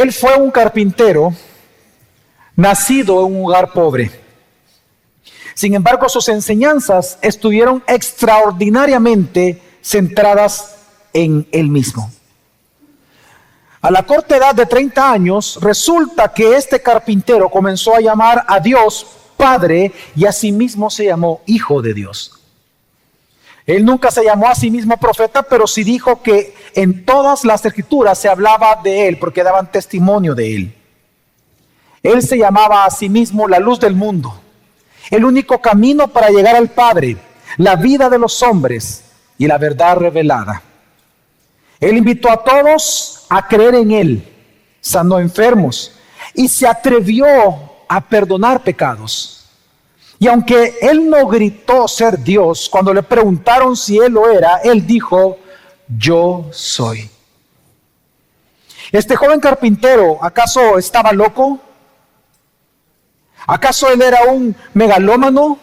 Él fue un carpintero nacido en un hogar pobre. Sin embargo, sus enseñanzas estuvieron extraordinariamente centradas en él mismo. A la corta edad de 30 años, resulta que este carpintero comenzó a llamar a Dios Padre y a sí mismo se llamó Hijo de Dios. Él nunca se llamó a sí mismo profeta, pero sí dijo que en todas las escrituras se hablaba de él porque daban testimonio de él. Él se llamaba a sí mismo la luz del mundo, el único camino para llegar al Padre, la vida de los hombres y la verdad revelada. Él invitó a todos a creer en él, sanó enfermos y se atrevió a perdonar pecados. Y aunque él no gritó ser Dios, cuando le preguntaron si él lo era, él dijo, yo soy. Este joven carpintero, ¿acaso estaba loco? ¿Acaso él era un megalómano?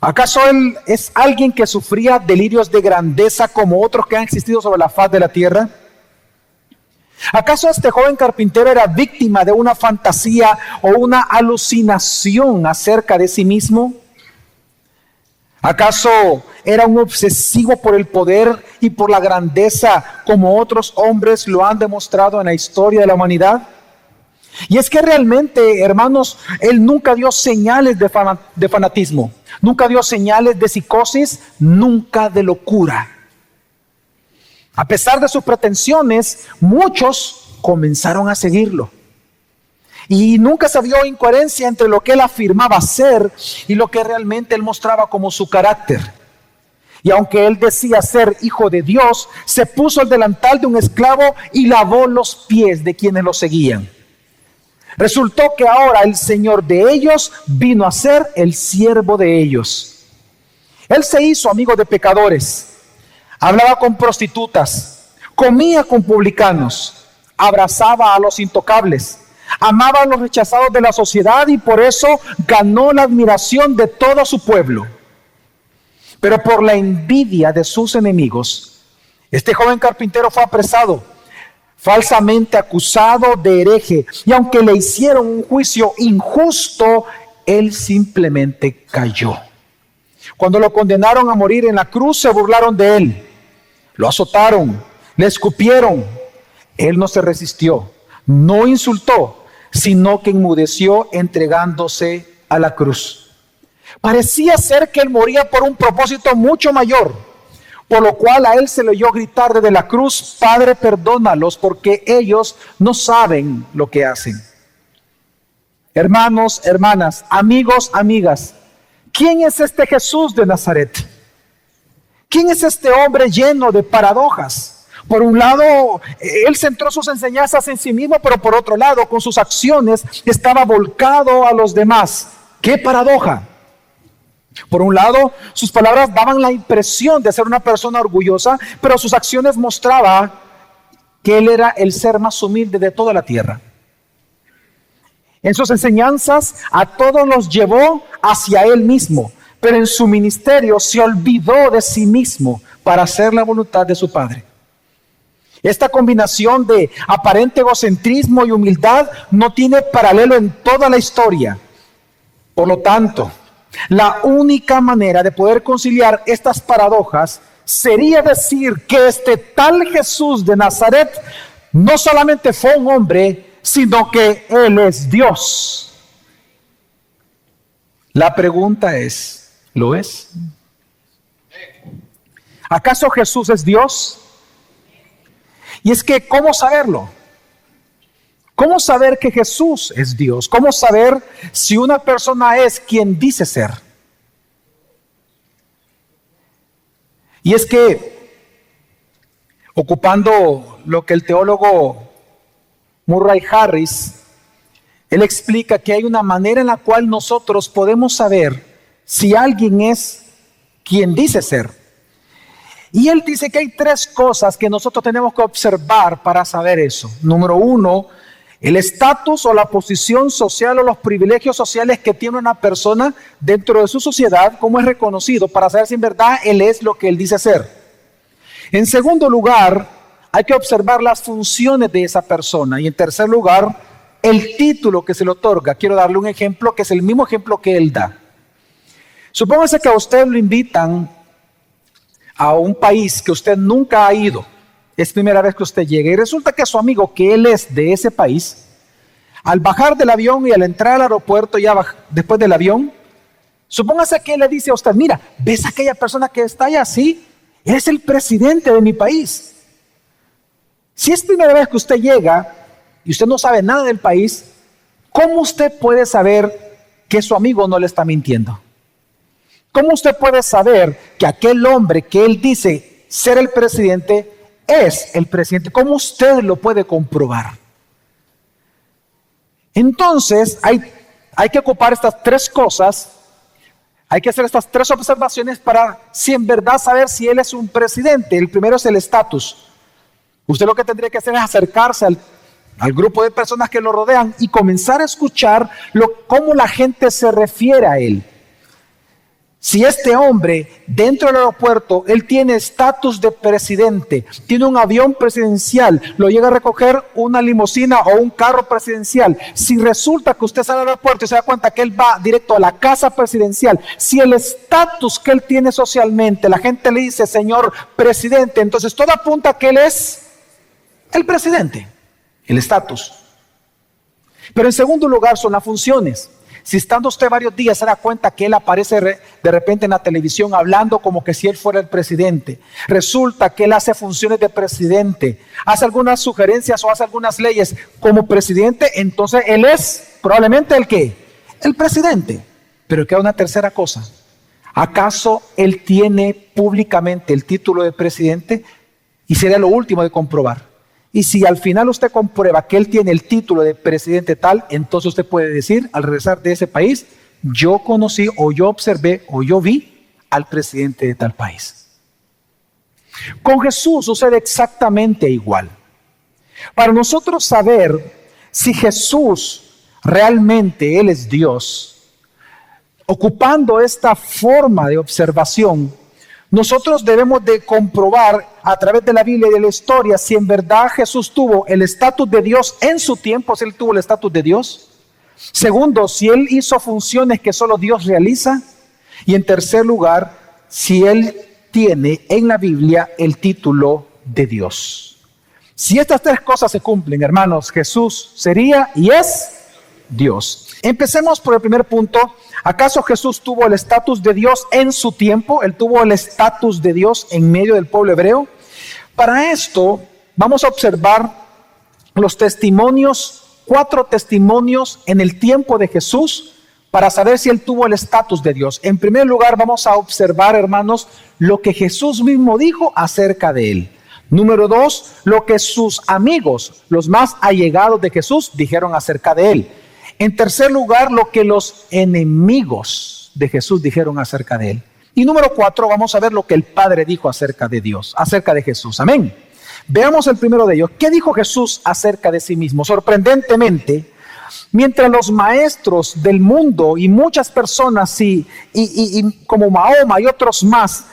¿Acaso él es alguien que sufría delirios de grandeza como otros que han existido sobre la faz de la tierra? ¿Acaso este joven carpintero era víctima de una fantasía o una alucinación acerca de sí mismo? ¿Acaso era un obsesivo por el poder y por la grandeza como otros hombres lo han demostrado en la historia de la humanidad? Y es que realmente, hermanos, él nunca dio señales de fanatismo, nunca dio señales de psicosis, nunca de locura. A pesar de sus pretensiones, muchos comenzaron a seguirlo. Y nunca se vio incoherencia entre lo que él afirmaba ser y lo que realmente él mostraba como su carácter. Y aunque él decía ser hijo de Dios, se puso el delantal de un esclavo y lavó los pies de quienes lo seguían. Resultó que ahora el Señor de ellos vino a ser el siervo de ellos. Él se hizo amigo de pecadores. Hablaba con prostitutas, comía con publicanos, abrazaba a los intocables, amaba a los rechazados de la sociedad y por eso ganó la admiración de todo su pueblo. Pero por la envidia de sus enemigos, este joven carpintero fue apresado, falsamente acusado de hereje, y aunque le hicieron un juicio injusto, él simplemente cayó. Cuando lo condenaron a morir en la cruz, se burlaron de él. Lo azotaron, le escupieron. Él no se resistió, no insultó, sino que enmudeció entregándose a la cruz. Parecía ser que él moría por un propósito mucho mayor, por lo cual a él se le oyó gritar desde la cruz, Padre, perdónalos porque ellos no saben lo que hacen. Hermanos, hermanas, amigos, amigas, ¿quién es este Jesús de Nazaret? ¿Quién es este hombre lleno de paradojas? Por un lado, él centró sus enseñanzas en sí mismo, pero por otro lado, con sus acciones, estaba volcado a los demás. ¡Qué paradoja! Por un lado, sus palabras daban la impresión de ser una persona orgullosa, pero sus acciones mostraban que él era el ser más humilde de toda la tierra. En sus enseñanzas, a todos los llevó hacia él mismo, pero en su ministerio se olvidó de sí mismo para hacer la voluntad de su Padre. Esta combinación de aparente egocentrismo y humildad no tiene paralelo en toda la historia. Por lo tanto, la única manera de poder conciliar estas paradojas sería decir que este tal Jesús de Nazaret no solamente fue un hombre, sino que Él es Dios. La pregunta es, ¿lo es? ¿Acaso Jesús es Dios? Y es que, ¿cómo saberlo? ¿Cómo saber que Jesús es Dios? ¿Cómo saber si una persona es quien dice ser? Y es que, ocupando lo que el teólogo Murray Harris, él explica que hay una manera en la cual nosotros podemos saber si alguien es quien dice ser. Y él dice que hay 3 cosas que nosotros tenemos que observar para saber eso. Número 1, el estatus o la posición social o los privilegios sociales que tiene una persona dentro de su sociedad, cómo es reconocido, para saber si en verdad él es lo que él dice ser. En segundo lugar, hay que observar las funciones de esa persona. Y en tercer lugar, el título que se le otorga. Quiero darle un ejemplo que es el mismo ejemplo que él da. Supóngase que a usted lo invitan a un país que usted nunca ha ido. Es primera vez que usted llega y resulta que su amigo, que él es de ese país, al bajar del avión y al entrar al aeropuerto, después del avión, supóngase que él le dice a usted: mira, ¿ves a aquella persona que está allá? Sí, es el presidente de mi país. Si es primera vez que usted llega y usted no sabe nada del país, ¿cómo usted puede saber que su amigo no le está mintiendo? ¿Cómo usted puede saber que aquel hombre que él dice ser el presidente es el presidente? ¿Cómo usted lo puede comprobar? Entonces, hay que ocupar estas 3 cosas, hay que hacer estas 3 observaciones para si en verdad saber si él es un presidente. El primero es el estatus. Usted lo que tendría que hacer es acercarse al grupo de personas que lo rodean y comenzar a escuchar cómo la gente se refiere a él. Si este hombre dentro del aeropuerto, él tiene estatus de presidente, tiene un avión presidencial, lo llega a recoger una limusina o un carro presidencial. Si resulta que usted sale al aeropuerto y se da cuenta que él va directo a la casa presidencial, si el estatus que él tiene socialmente, la gente le dice señor presidente, entonces todo apunta a que él es el presidente, el estatus. Pero en segundo lugar son las funciones. Si estando usted varios días se da cuenta que él aparece de repente en la televisión hablando como que si él fuera el presidente, resulta que él hace funciones de presidente, hace algunas sugerencias o hace algunas leyes como presidente, entonces él es probablemente el ¿qué? El presidente. Pero queda una tercera cosa. ¿Acaso él tiene públicamente el título de presidente? Y sería lo último de comprobar. Y si al final usted comprueba que él tiene el título de presidente tal, entonces usted puede decir, al regresar de ese país, yo conocí o yo observé o yo vi al presidente de tal país. Con Jesús sucede exactamente igual. Para nosotros saber si Jesús realmente Él es Dios, ocupando esta forma de observación, nosotros debemos de comprobar a través de la Biblia y de la historia si en verdad Jesús tuvo el estatus de Dios en su tiempo, si Él tuvo el estatus de Dios. Segundo, si Él hizo funciones que solo Dios realiza. Y en tercer lugar, si Él tiene en la Biblia el título de Dios. Si estas 3 cosas se cumplen, hermanos, Jesús sería y es Dios. Empecemos por el primer punto. ¿Acaso Jesús tuvo el estatus de Dios en su tiempo? ¿Él tuvo el estatus de Dios en medio del pueblo hebreo? Para esto vamos a observar los testimonios, 4 testimonios en el tiempo de Jesús para saber si Él tuvo el estatus de Dios. En primer lugar vamos a observar, hermanos, lo que Jesús mismo dijo acerca de Él. Número 2, lo que sus amigos, los más allegados de Jesús, dijeron acerca de Él. En tercer lugar, lo que los enemigos de Jesús dijeron acerca de Él. Y número 4, vamos a ver lo que el Padre dijo acerca de Dios, acerca de Jesús. Amén. Veamos el primero de ellos. ¿Qué dijo Jesús acerca de sí mismo? Sorprendentemente, mientras los maestros del mundo y muchas personas y como Mahoma y otros más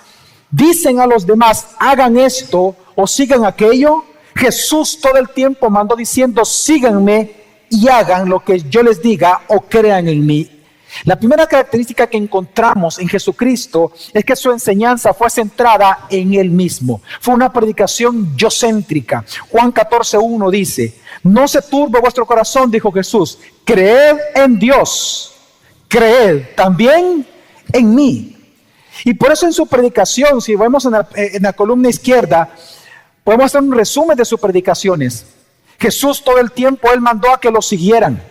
dicen a los demás, hagan esto o sigan aquello, Jesús todo el tiempo mandó diciendo, síganme y hagan lo que yo les diga o crean en mí. La primera característica que encontramos en Jesucristo es que su enseñanza fue centrada en Él mismo. Fue una predicación yo-céntrica. Juan 14:1 dice, no se turbe vuestro corazón, dijo Jesús, creed en Dios, creed también en mí. Y por eso en su predicación, si vemos en la columna izquierda, podemos hacer un resumen de sus predicaciones. Jesús todo el tiempo, Él mandó a que lo siguieran,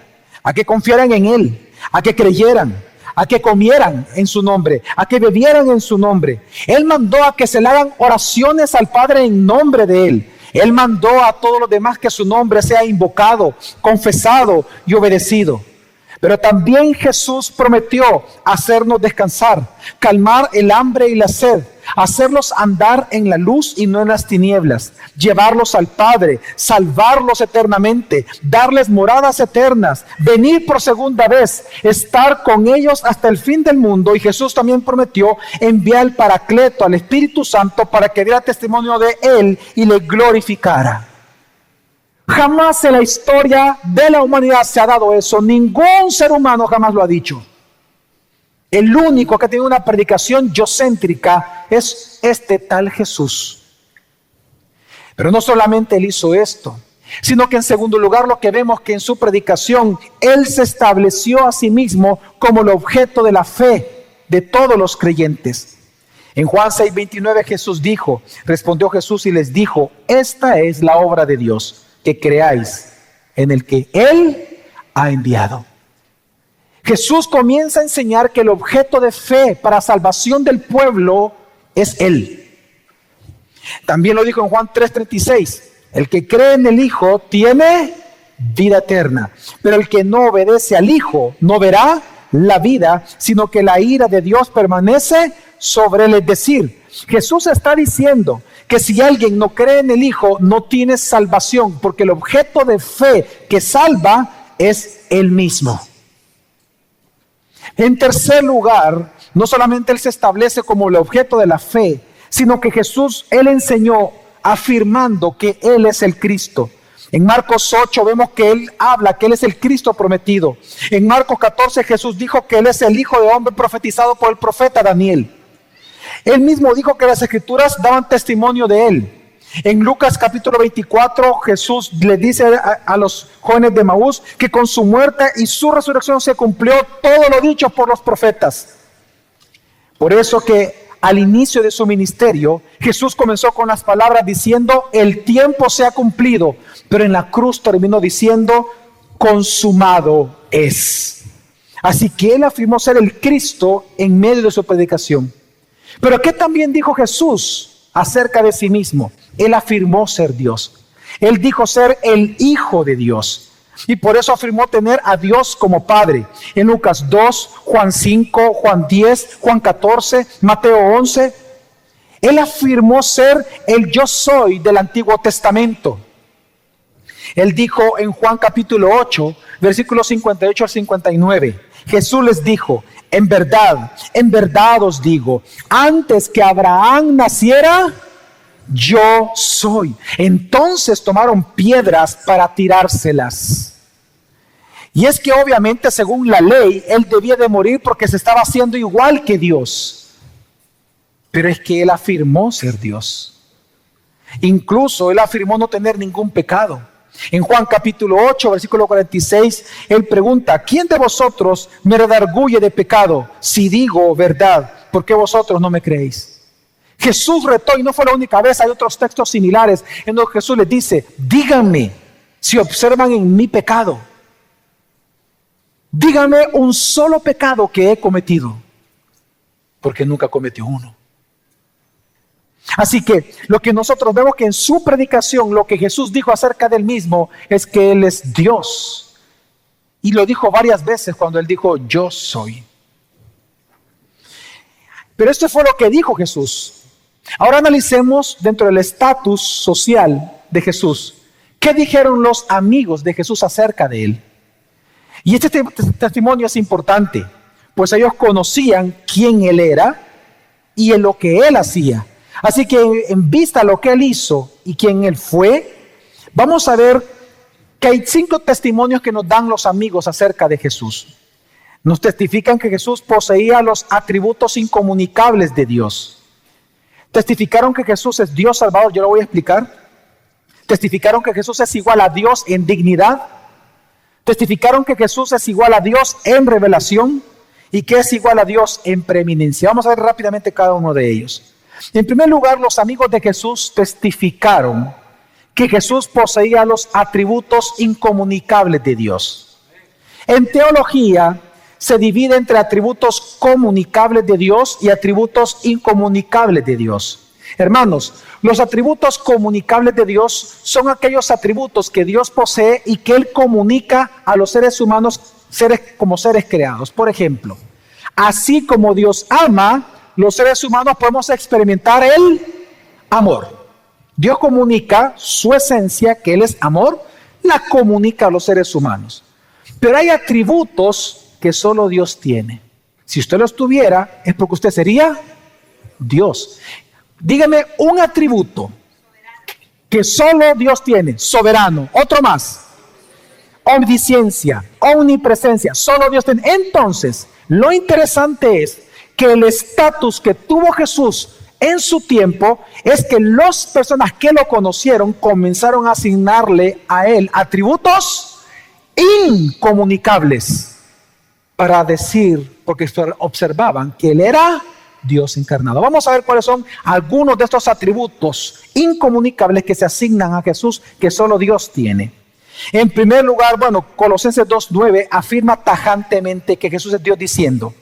a que confiaran en Él, a que creyeran, a que comieran en su nombre, a que bebieran en su nombre. Él mandó a que se le hagan oraciones al Padre en nombre de Él. Él mandó a todos los demás que su nombre sea invocado, confesado y obedecido. Pero también Jesús prometió hacernos descansar, calmar el hambre y la sed, hacerlos andar en la luz y no en las tinieblas, llevarlos al Padre, salvarlos eternamente, darles moradas eternas, venir por segunda vez, estar con ellos hasta el fin del mundo. Y Jesús también prometió enviar al Paracleto, al Espíritu Santo, para que diera testimonio de Él y le glorificara. Jamás en la historia de la humanidad se ha dado eso. Ningún ser humano jamás lo ha dicho. El único que tiene una predicación yocéntrica es este tal Jesús. Pero no solamente Él hizo esto, sino que en segundo lugar lo que vemos que en su predicación Él se estableció a sí mismo como el objeto de la fe de todos los creyentes. En Juan 6:29 Jesús dijo, respondió Jesús y les dijo, esta es la obra de Dios, que creáis en el que Él ha enviado. Jesús comienza a enseñar que el objeto de fe para salvación del pueblo es Él. También lo dijo en Juan 3:36, el que cree en el Hijo tiene vida eterna, pero el que no obedece al Hijo no verá la vida, sino que la ira de Dios permanece sobre él. Es decir, Jesús está diciendo que si alguien no cree en el Hijo, no tiene salvación, porque el objeto de fe que salva es Él mismo. En tercer lugar, no solamente Él se establece como el objeto de la fe, sino que Jesús, Él enseñó afirmando que Él es el Cristo. En Marcos 8 vemos que Él habla que Él es el Cristo prometido. En Marcos 14 Jesús dijo que Él es el Hijo de Hombre profetizado por el profeta Daniel. Él mismo dijo que las Escrituras daban testimonio de Él. En Lucas capítulo 24, Jesús le dice a los jóvenes de Maús que con su muerte y su resurrección se cumplió todo lo dicho por los profetas. Por eso que al inicio de su ministerio, Jesús comenzó con las palabras diciendo, el tiempo se ha cumplido, pero en la cruz terminó diciendo, consumado es. Así que Él afirmó ser el Cristo en medio de su predicación. Pero ¿qué también dijo Jesús acerca de sí mismo? Él afirmó ser Dios. Él dijo ser el Hijo de Dios. Y por eso afirmó tener a Dios como Padre. En Lucas 2, Juan 5, Juan 10, Juan 14, Mateo 11. Él afirmó ser el yo soy del Antiguo Testamento. Él dijo en Juan capítulo 8, versículos 58 al 59. Jesús les dijo, en verdad os digo, antes que Abraham naciera, yo soy. Entonces tomaron piedras para tirárselas. Y es que obviamente según la ley, Él debía de morir porque se estaba haciendo igual que Dios. Pero es que Él afirmó ser Dios. Incluso Él afirmó no tener ningún pecado. En Juan capítulo 8, versículo 46, Él pregunta, ¿quién de vosotros me redarguye de pecado? Si digo verdad, ¿por qué vosotros no me creéis? Jesús retó, y no fue la única vez, hay otros textos similares en donde Jesús les dice, díganme si observan en mi pecado. Díganme un solo pecado que he cometido, porque nunca cometió uno. Así que lo que nosotros vemos que en su predicación, lo que Jesús dijo acerca del mismo es que Él es Dios. Y lo dijo varias veces cuando Él dijo, yo soy. Pero esto fue lo que dijo Jesús. Ahora analicemos dentro del estatus social de Jesús. ¿Qué dijeron los amigos de Jesús acerca de Él? Y este testimonio es importante, pues ellos conocían quién Él era y en lo que Él hacía. Así que en vista de lo que Él hizo y quién Él fue, vamos a ver que hay 5 testimonios que nos dan los amigos acerca de Jesús. Nos testifican que Jesús poseía los atributos incomunicables de Dios. Testificaron que Jesús es Dios Salvador, yo lo voy a explicar. Testificaron que Jesús es igual a Dios en dignidad. Testificaron que Jesús es igual a Dios en revelación y que es igual a Dios en preeminencia. Vamos a ver rápidamente cada uno de ellos. En primer lugar, los amigos de Jesús testificaron que Jesús poseía los atributos incomunicables de Dios. En teología se divide entre atributos comunicables de Dios y atributos incomunicables de Dios. Hermanos, los atributos comunicables de Dios son aquellos atributos que Dios posee y que Él comunica a los seres humanos como seres creados. Por ejemplo, así como Dios ama, los seres humanos podemos experimentar el amor. Dios comunica su esencia, que Él es amor, la comunica a los seres humanos. Pero hay atributos que solo Dios tiene. Si usted los tuviera, es porque usted sería Dios. Dígame un atributo que solo Dios tiene: soberano. Otro más: omnisciencia, omnipresencia. Solo Dios tiene. Entonces, lo interesante es que el estatus que tuvo Jesús en su tiempo es que las personas que lo conocieron comenzaron a asignarle a Él atributos incomunicables para decir, porque observaban que Él era Dios encarnado. Vamos a ver cuáles son algunos de estos atributos incomunicables que se asignan a Jesús, que solo Dios tiene. En primer lugar, Colosenses 2:9 afirma tajantemente que Jesús es Dios, diciendo: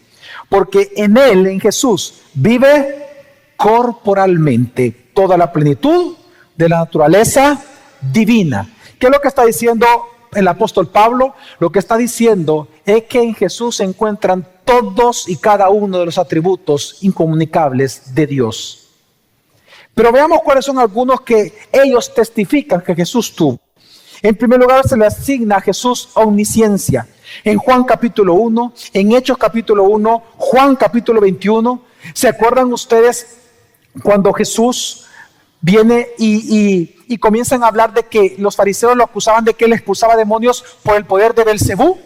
porque en Él, en Jesús, vive corporalmente toda la plenitud de la naturaleza divina. ¿Qué es lo que está diciendo el apóstol Pablo? Lo que está diciendo es que en Jesús se encuentran todos y cada uno de los atributos incomunicables de Dios. Pero veamos cuáles son algunos que ellos testifican que Jesús tuvo. En primer lugar, se le asigna a Jesús omnisciencia. En Juan capítulo 1, en Hechos capítulo 1, Juan capítulo 21. ¿Se acuerdan ustedes cuando Jesús viene y comienzan a hablar de que los fariseos lo acusaban de que él expulsaba demonios por el poder de Belcebú?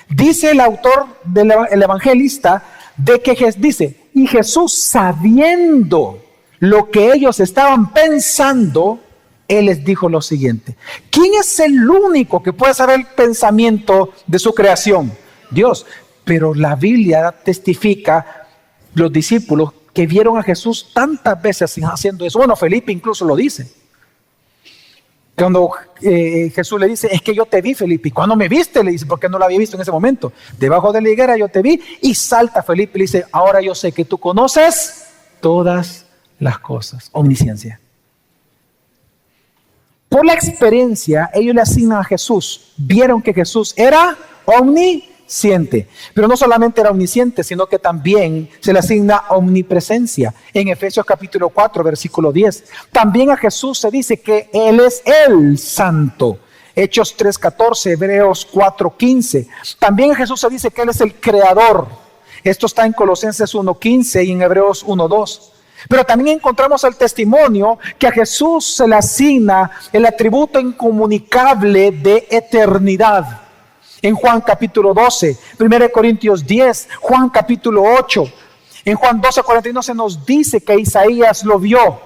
Dice el autor el evangelista de que dice: y Jesús, sabiendo lo que ellos estaban pensando, Él les dijo lo siguiente. ¿Quién es el único que puede saber el pensamiento de su creación? Dios. Pero la Biblia testifica, los discípulos que vieron a Jesús tantas veces haciendo eso. Felipe incluso lo dice. Cuando Jesús le dice: es que yo te vi, Felipe. ¿Y cuándo me viste? Le dice, porque no lo había visto en ese momento. Debajo de la higuera yo te vi. Y salta Felipe y le dice: ahora yo sé que tú conoces todas las cosas. Omnisciencia. Por la experiencia, ellos le asignan a Jesús. Vieron que Jesús era omnisciente. Pero no solamente era omnisciente, sino que también se le asigna omnipresencia. En Efesios capítulo 4, versículo 10. También a Jesús se dice que Él es el Santo. Hechos 3:14, Hebreos 4:15. También a Jesús se dice que Él es el Creador. Esto está en Colosenses 1:15 y en Hebreos 1:2. Pero también encontramos el testimonio que a Jesús se le asigna el atributo incomunicable de eternidad. En Juan capítulo 12, 1 Corintios 10, Juan capítulo 8. En Juan 12:41 se nos dice que Isaías lo vio.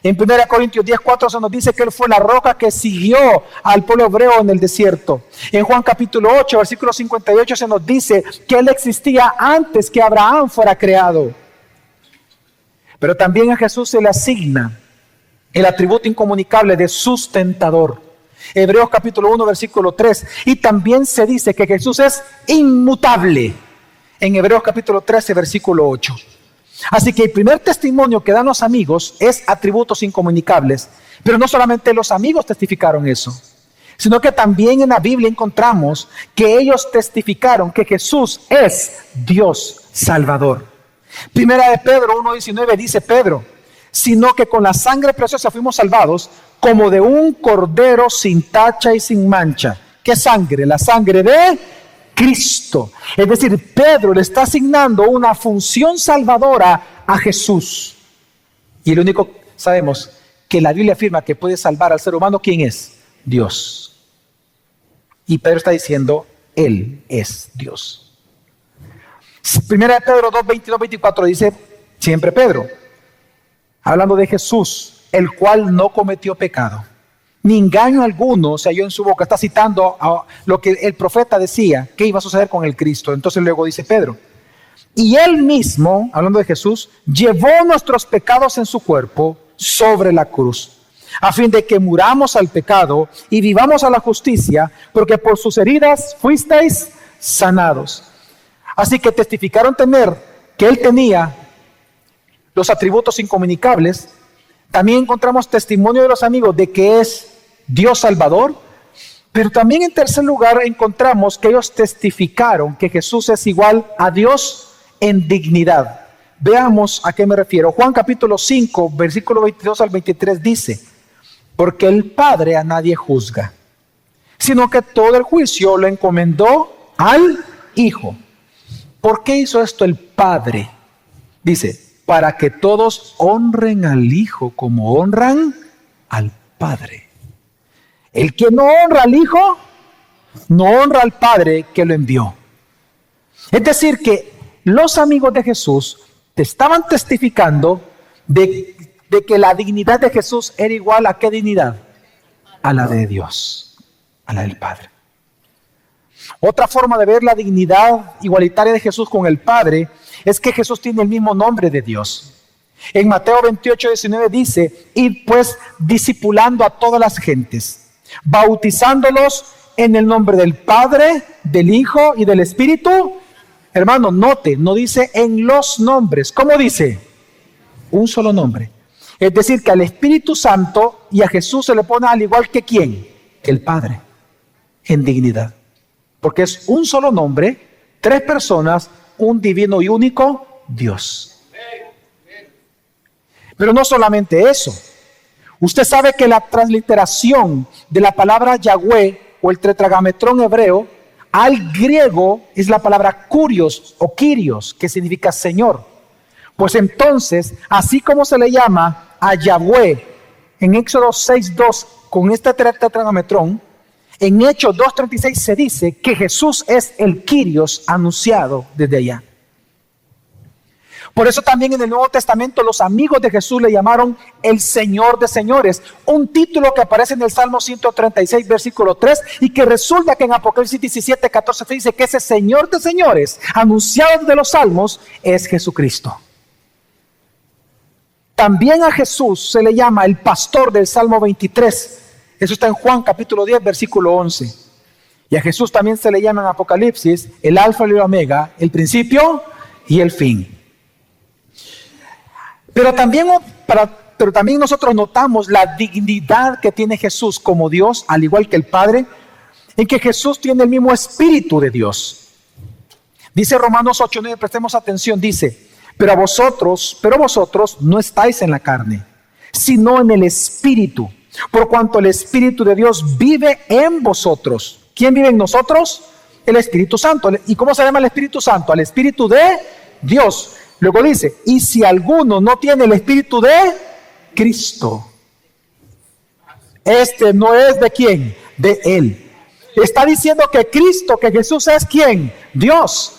En 1 Corintios 10:4 se nos dice que Él fue la roca que siguió al pueblo hebreo en el desierto. En Juan capítulo 8, versículo 58 se nos dice que Él existía antes que Abraham fuera creado. Pero también a Jesús se le asigna el atributo incomunicable de sustentador. Hebreos capítulo 1, versículo 3. Y también se dice que Jesús es inmutable. En Hebreos capítulo 13, versículo 8. Así que el primer testimonio que dan los amigos es atributos incomunicables. Pero no solamente los amigos testificaron eso, sino que también en la Biblia encontramos que ellos testificaron que Jesús es Dios Salvador. Primera de Pedro 1:19 dice Pedro: sino que con la sangre preciosa fuimos salvados, como de un cordero sin tacha y sin mancha. ¿Qué sangre? La sangre de Cristo. Es decir, Pedro le está asignando una función salvadora a Jesús. Y lo único sabemos que la Biblia afirma que puede salvar al ser humano, ¿quién es? Dios. Y Pedro está diciendo: Él es Dios. Primera de Pedro 2, 22, 24 dice siempre Pedro, hablando de Jesús, el cual no cometió pecado, ni engaño alguno se halló en su boca. Está citando a lo que el profeta decía que iba a suceder con el Cristo. Entonces luego dice Pedro: y Él mismo, hablando de Jesús, llevó nuestros pecados en su cuerpo sobre la cruz, a fin de que muramos al pecado y vivamos a la justicia, porque por sus heridas fuisteis sanados. Así que testificaron tener que Él tenía los atributos incomunicables. También encontramos testimonio de los amigos de que es Dios Salvador, Pero también en tercer lugar encontramos que ellos testificaron que Jesús es igual a Dios en dignidad. Veamos a qué me refiero. Juan capítulo 5, versículo 22 al 23 dice: porque el Padre a nadie juzga, sino que todo el juicio lo encomendó al Hijo. ¿Por qué hizo esto el Padre? Dice, para que todos honren al Hijo como honran al Padre. El que no honra al Hijo, no honra al Padre que lo envió. Es decir, que los amigos de Jesús te estaban testificando de que la dignidad de Jesús era igual a ¿qué dignidad? A la de Dios, a la del Padre. Otra forma de ver la dignidad igualitaria de Jesús con el Padre es que Jesús tiene el mismo nombre de Dios. En Mateo 28, 19 dice: id pues discipulando a todas las gentes, bautizándolos en el nombre del Padre, del Hijo y del Espíritu. Hermano, note, no dice en los nombres. ¿Cómo dice? Un solo nombre. Es decir, que al Espíritu Santo y a Jesús se le pone al igual que ¿quién? Que el Padre, en dignidad. Porque es un solo nombre, tres personas, un divino y único Dios. Pero no solamente eso. Usted sabe que la transliteración de la palabra Yahweh o el tetragrámaton hebreo al griego es la palabra kurios o kyrios, que significa Señor. Pues entonces, así como se le llama a Yahweh en Éxodo 6:2 con este tetragrámaton, en Hechos 2:36 se dice que Jesús es el Kyrios anunciado desde allá. Por eso también en el Nuevo Testamento los amigos de Jesús le llamaron el Señor de Señores, un título que aparece en el Salmo 136, versículo 3, y que resulta que en Apocalipsis 17, 14 se dice que ese Señor de Señores, anunciado de los Salmos, es Jesucristo. También a Jesús se le llama el pastor del Salmo 23. Eso está en Juan capítulo 10, versículo 11. Y a Jesús también se le llama en Apocalipsis el Alfa y el Omega, el principio y el fin. Pero también nosotros notamos la dignidad que tiene Jesús como Dios, al igual que el Padre, en que Jesús tiene el mismo espíritu de Dios. Dice Romanos 8:9, prestemos atención, dice: pero vosotros no estáis en la carne, sino en el Espíritu, por cuanto el Espíritu de Dios vive en vosotros. ¿Quién vive en nosotros? El Espíritu Santo. ¿Y cómo se llama el Espíritu Santo? Al Espíritu de Dios. Luego dice: y si alguno no tiene el Espíritu de Cristo, este no es de quién, de Él. Está diciendo que Cristo, que Jesús es ¿quién? Dios.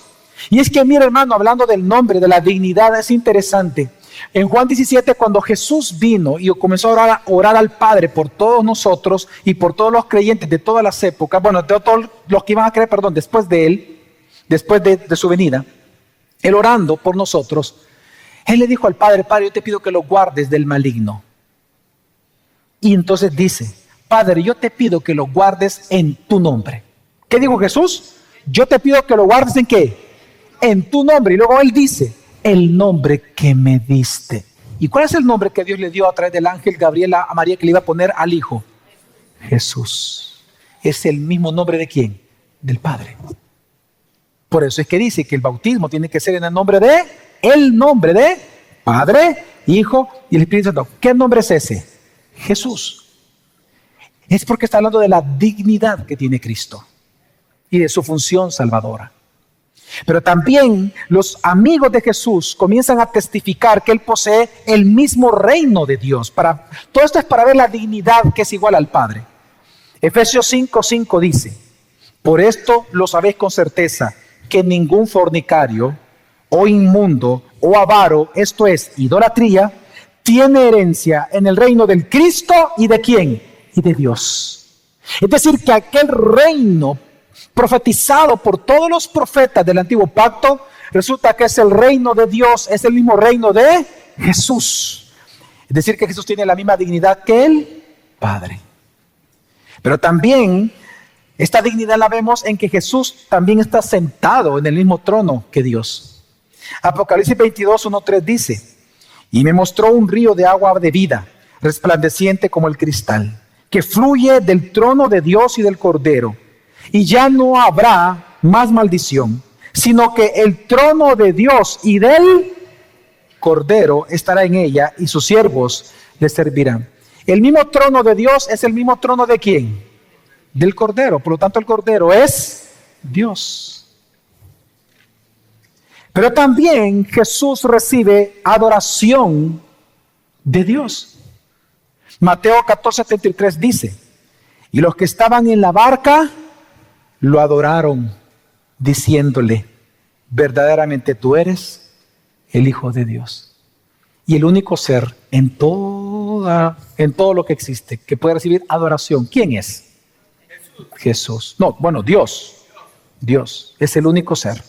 Y es que mira, hermano, hablando del nombre, de la dignidad, es interesante. En Juan 17, cuando Jesús vino y comenzó a orar al Padre por todos nosotros y por todos los creyentes de todas las épocas, bueno, de todos los que iban a creer, después de Él, después de su venida, Él orando por nosotros, Él le dijo al Padre: Padre, yo te pido que lo guardes del maligno. Y entonces dice: Padre, yo te pido que lo guardes en tu nombre. ¿Qué dijo Jesús? Yo te pido que lo guardes ¿en qué? En tu nombre. Y luego Él dice: el nombre que me diste. ¿Y cuál es el nombre que Dios le dio a través del ángel Gabriel a María, que le iba a poner al Hijo? Jesús. Es el mismo nombre de ¿quién? Del Padre. Por eso es que dice que el bautismo tiene que ser en el nombre de Padre, Hijo y el Espíritu Santo. ¿Qué nombre es ese? Jesús. Es porque está hablando de la dignidad que tiene Cristo y de su función salvadora. Pero también los amigos de Jesús comienzan a testificar que Él posee el mismo reino de Dios. Todo esto es para ver la dignidad que es igual al Padre. Efesios 5:5 dice: por esto lo sabéis con certeza, que ningún fornicario o inmundo o avaro, esto es idolatría, tiene herencia en el reino del Cristo y ¿de quién? Y de Dios. Es decir, que aquel reino profetizado por todos los profetas del antiguo pacto, resulta que es el reino de Dios, es el mismo reino de Jesús. Es decir, que Jesús tiene la misma dignidad que el Padre. Pero también esta dignidad la vemos en que Jesús también está sentado en el mismo trono que Dios. Apocalipsis 22:1-3 dice: y me mostró un río de agua de vida, resplandeciente como el cristal, que fluye del trono de Dios y del Cordero. Y ya no habrá más maldición, sino que el trono de Dios y del Cordero estará en ella y sus siervos le servirán. El mismo trono de Dios es el mismo trono de ¿quién? Del Cordero. Por lo tanto, el Cordero es Dios. Pero también Jesús recibe adoración de Dios. Mateo 14:73 dice, y los que estaban en la barca lo adoraron, diciéndole, verdaderamente tú eres el Hijo de Dios. Y el único ser en todo lo que existe que puede recibir adoración, ¿quién es? Jesús. No, bueno, Dios. Dios es el único ser.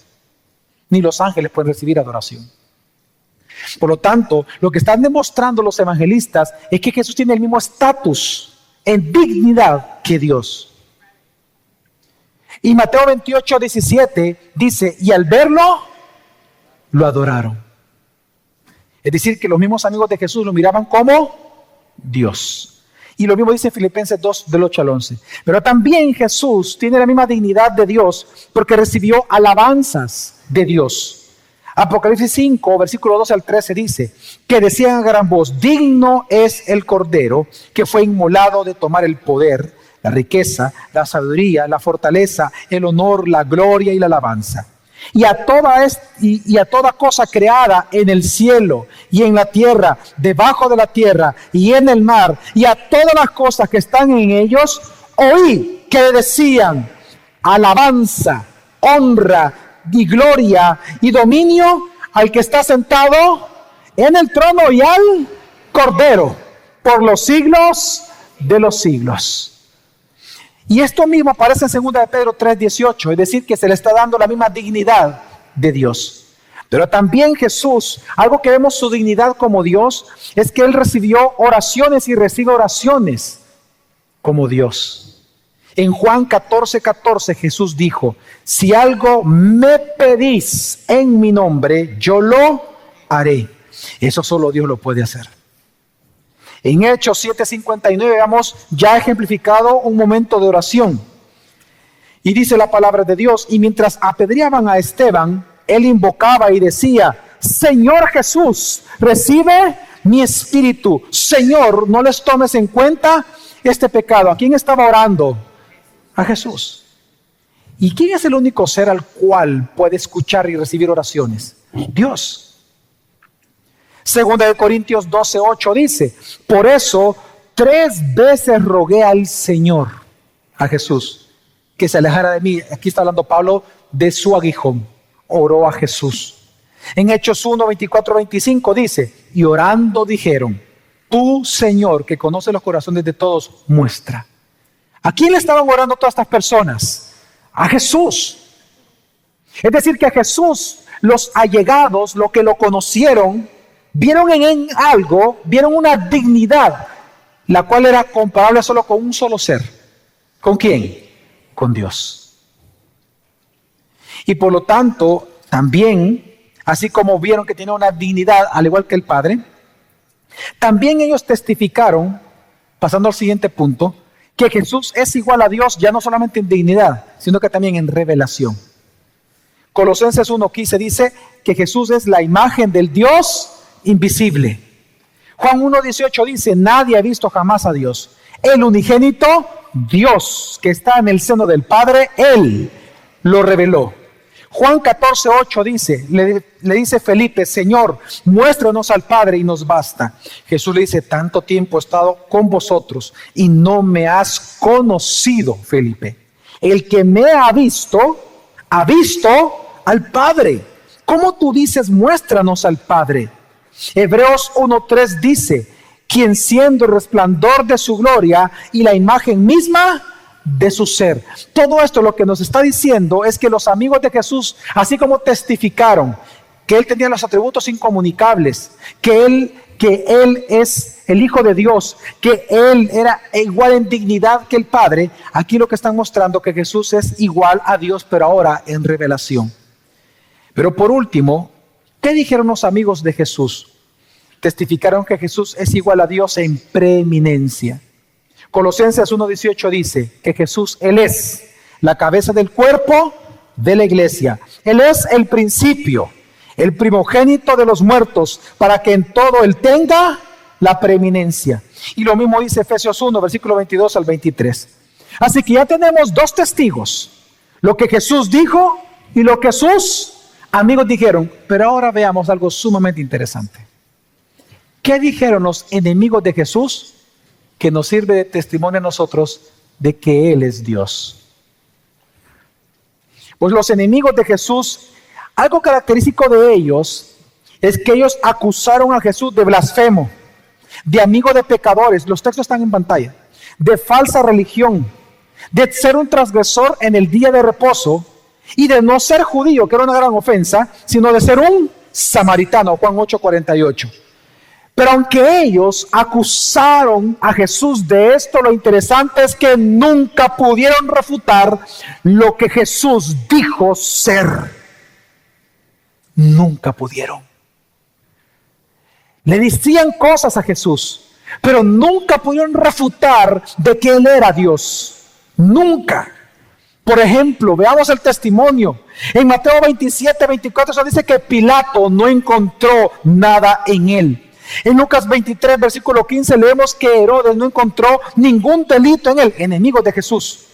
Ni los ángeles pueden recibir adoración. Por lo tanto, lo que están demostrando los evangelistas es que Jesús tiene el mismo estatus en dignidad que Dios. Y Mateo 28:17 dice, y al verlo, lo adoraron. Es decir, que los mismos amigos de Jesús lo miraban como Dios. Y lo mismo dice Filipenses 2, del 8 al 11. Pero también Jesús tiene la misma dignidad de Dios porque recibió alabanzas de Dios. Apocalipsis 5, versículo 12 al 13 dice, que decían a gran voz, digno es el Cordero que fue inmolado de tomar el poder, la riqueza, la sabiduría, la fortaleza, el honor, la gloria y la alabanza. Y a toda cosa creada en el cielo y en la tierra, debajo de la tierra y en el mar, y a todas las cosas que están en ellos, oí que decían, alabanza, honra y gloria y dominio al que está sentado en el trono y al Cordero, por los siglos de los siglos. Y esto mismo aparece en 2 de Pedro 3:18, es decir, que se le está dando la misma dignidad de Dios. Pero también Jesús, algo que vemos su dignidad como Dios, es que Él recibió oraciones y recibe oraciones como Dios. En Juan 14:14 Jesús dijo, si algo me pedís en mi nombre, yo lo haré. Eso solo Dios lo puede hacer. En Hechos 7:59 veamos ya ejemplificado un momento de oración. Y dice la palabra de Dios, y mientras apedreaban a Esteban, él invocaba y decía, Señor Jesús, recibe mi espíritu. Señor, no les tomes en cuenta este pecado. ¿A quién estaba orando? A Jesús. ¿Y quién es el único ser al cual puede escuchar y recibir oraciones? Dios. Segunda de Corintios 12:8 dice, por eso 3 veces rogué al Señor, a Jesús, que se alejara de mí. Aquí está hablando Pablo de su aguijón. Oró a Jesús. En Hechos 1:24-25 dice, y orando dijeron, tú Señor, que conoce los corazones de todos, muestra. ¿A quién le estaban orando todas estas personas? A Jesús. Es decir, que a Jesús, los allegados, los que lo conocieron, vieron en él algo, vieron una dignidad, la cual era comparable solo con un solo ser. ¿Con quién? Con Dios. Y por lo tanto, también, así como vieron que tenía una dignidad, al igual que el Padre, también ellos testificaron, pasando al siguiente punto, que Jesús es igual a Dios, ya no solamente en dignidad, sino que también en revelación. Colosenses 1:15 dice que Jesús es la imagen del Dios invisible. Juan 1:18 dice, nadie ha visto jamás a Dios. El unigénito Dios que está en el seno del Padre, Él lo reveló. Juan 14:8 dice, le dice Felipe, Señor, muéstranos al Padre y nos basta. Jesús le dice, tanto tiempo he estado con vosotros y no me has conocido, Felipe. El que me ha visto al Padre. ¿Cómo tú dices, muéstranos al Padre? Hebreos 1:3 dice, quien siendo el resplandor de su gloria y la imagen misma de su ser. Todo esto lo que nos está diciendo es que los amigos de Jesús, así como testificaron que Él tenía los atributos incomunicables, que Él es el Hijo de Dios, que Él era igual en dignidad que el Padre, aquí lo que están mostrando que Jesús es igual a Dios, pero ahora en revelación. Pero por último, ¿qué dijeron los amigos de Jesús? Testificaron que Jesús es igual a Dios en preeminencia. Colosenses 1:18 dice que Jesús, Él es la cabeza del cuerpo de la iglesia. Él es el principio, el primogénito de los muertos, para que en todo Él tenga la preeminencia. Y lo mismo dice Efesios 1, versículo 22 al 23. Así que ya tenemos dos testigos, lo que Jesús dijo y lo que sus amigos dijeron. Pero ahora veamos algo sumamente interesante. ¿Qué dijeron los enemigos de Jesús que nos sirve de testimonio a nosotros de que Él es Dios? Pues los enemigos de Jesús, algo característico de ellos es que ellos acusaron a Jesús de blasfemo, de amigo de pecadores, los textos están en pantalla, de falsa religión, de ser un transgresor en el día de reposo y de no ser judío, que era una gran ofensa, sino de ser un samaritano, Juan 8:48. Pero aunque ellos acusaron a Jesús de esto, lo interesante es que nunca pudieron refutar lo que Jesús dijo ser. Nunca pudieron. Le decían cosas a Jesús, pero nunca pudieron refutar de que Él era Dios. Nunca. Por ejemplo, veamos el testimonio. En Mateo 27:24 eso dice que Pilato no encontró nada en Él. En Lucas 23, versículo 15, leemos que Herodes no encontró ningún delito en Él, enemigo de Jesús.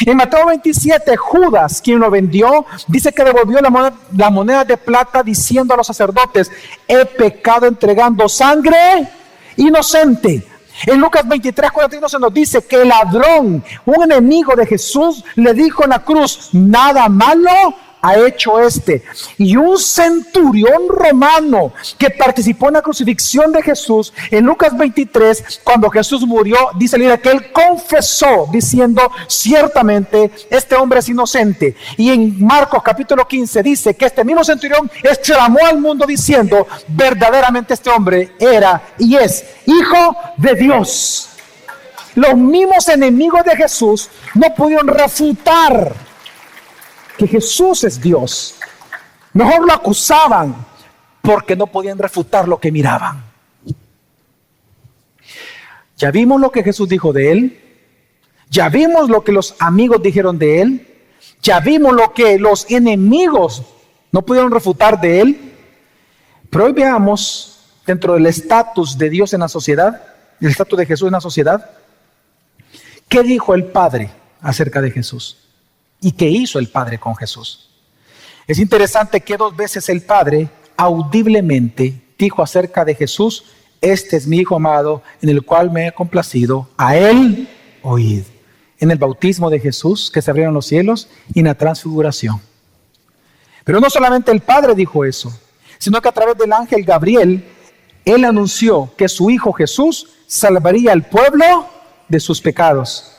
En Mateo 27, Judas, quien lo vendió, dice que devolvió la moneda de plata diciendo a los sacerdotes: he pecado entregando sangre inocente. En Lucas 23:41 se nos dice que el ladrón, un enemigo de Jesús, le dijo en la cruz: nada malo ha hecho este. Y un centurión romano que participó en la crucifixión de Jesús, en Lucas 23, cuando Jesús murió, dice que él confesó diciendo: ciertamente este hombre es inocente. Y en Marcos capítulo 15 dice que este mismo centurión exclamó al mundo diciendo: verdaderamente este hombre era y es Hijo de Dios. Los mismos enemigos de Jesús no pudieron refutar que Jesús es Dios. Mejor lo acusaban porque no podían refutar lo que miraban. Ya vimos lo que Jesús dijo de Él. Ya vimos lo que los amigos dijeron de Él. Ya vimos lo que los enemigos no pudieron refutar de Él. Pero hoy veamos, dentro del estatus de Dios en la sociedad, el estatus de Jesús en la sociedad, ¿qué dijo el Padre acerca de Jesús? ¿Y qué hizo el Padre con Jesús? Es interesante que 2 veces el Padre audiblemente dijo acerca de Jesús: este es mi Hijo amado, en el cual me he complacido, a Él oíd. En el bautismo de Jesús, que se abrieron los cielos, y en la transfiguración. Pero no solamente el Padre dijo eso, sino que a través del ángel Gabriel, Él anunció que su Hijo Jesús salvaría al pueblo de sus pecados.